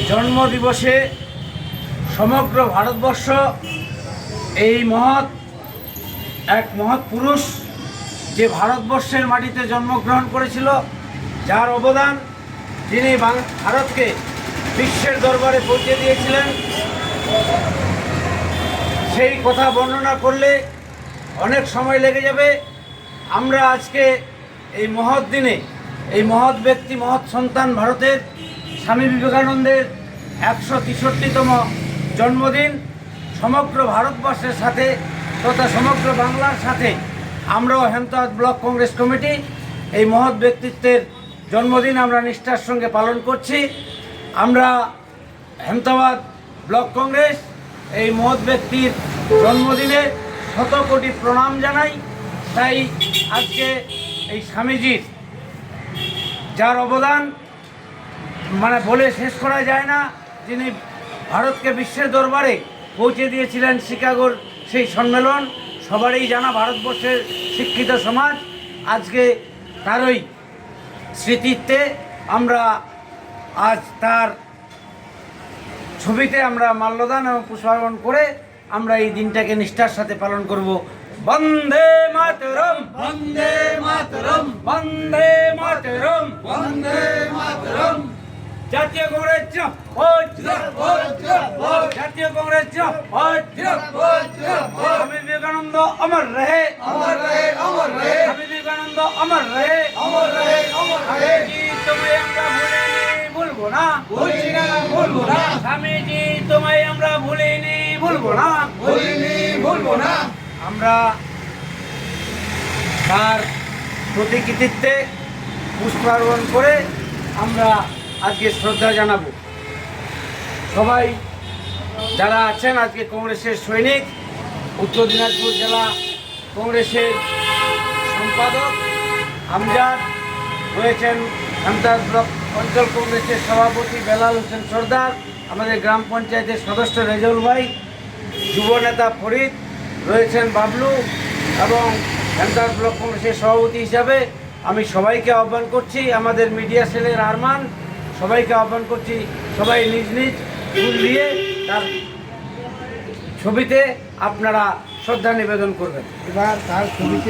জন্মদিবসে সমগ্র ভারতবর্ষ এই এক মহৎ পুরুষ যে ভারতবর্ষের মাটিতে জন্মগ্রহণ করেছিল, যার অবদান যিনি ভারতকে বিশ্বের দরবারে পৌঁছে দিয়েছিলেন, সেই কথা বর্ণনা করলে অনেক সময় লেগে যাবে। আমরা আজকে এই মহৎ দিনে, এই মহৎ ব্যক্তি, মহৎ সন্তান ভারতের স্বামী বিবেকানন্দের 163তম জন্মদিন সমগ্র ভারতবর্ষের সাথে তথা সমগ্র বাংলার সাথে আমরাও হেমতাবাদ ব্লক কংগ্রেস কমিটি এই মহৎ ব্যক্তিত্বের জন্মদিন আমরা নিষ্ঠার সঙ্গে পালন করছি। আমরা হেমতাবাদ ব্লক কংগ্রেস এই মহৎ ব্যক্তির জন্মদিনে শত কোটি প্রণাম জানাই। তাই আজকে এই স্বামীজির যার অবদান বলে শেষ করা যায় না, যিনি ভারতকে বিশ্বের দরবারে পৌঁছে দিয়েছিলেন, শিকাগোর সেই সম্মেলন সবারই জানা, ভারতবর্ষের শিক্ষিত সমাজ আজকে তারই স্মৃতিতে আমরা আজ তার ছবিতে আমরা মাল্যদান এবং পুষ্পার্পণ করে আমরা এই দিনটাকে নিষ্ঠার সাথে পালন করব। বন্দে মাতরম, বন্দে মাতরম, বন্দে মাতরম, বন্দে মাতরম। জাতীয় কংগ্রেস জাতীয় কংগ্রেস স্বামী বিবেকানন্দ অমর রহে, অমর রহে, অমর রহে। স্বামী বিবেকানন্দ অমর রহে, অমর রহে, অমর রহে। তোমায় আমরা ভুলবো না, ভুলছি না, ভুলবো না। স্বামীজি তোমায় আমরা ভুলিনি, ভুলবো না, ভুলিনি, ভুলবো না। আমরা তার প্রতিকৃতিত্বে পুষ্পার্পণ করে আমরা আজকে শ্রদ্ধা জানাবো। সবাই যারা আছেন আজকে কংগ্রেসের সৈনিক, উত্তর দিনাজপুর জেলা কংগ্রেসের সম্পাদক আমজাদ রয়েছেন, হেমতাবাদ ব্লক অঞ্চল কংগ্রেসের সভাপতি বেলাল হোসেন সর্দার, আমাদের গ্রাম পঞ্চায়েতের সদস্য রেজাউল ভাই, যুব নেতা ফরিদ রয়েছেন, বাবলু, এবং হেমতাবাদ ব্লক কংগ্রেসের সভাপতি হিসাবে আমি সবাইকে আহ্বান করছি, আমাদের মিডিয়া সেলের আরমান, সবাইকে আহ্বান করছি, সবাই নিজ নিজ ফুল দিয়ে তার ছবিতে আপনারা শ্রদ্ধা নিবেদন করবেন। এবার তার ছবিতে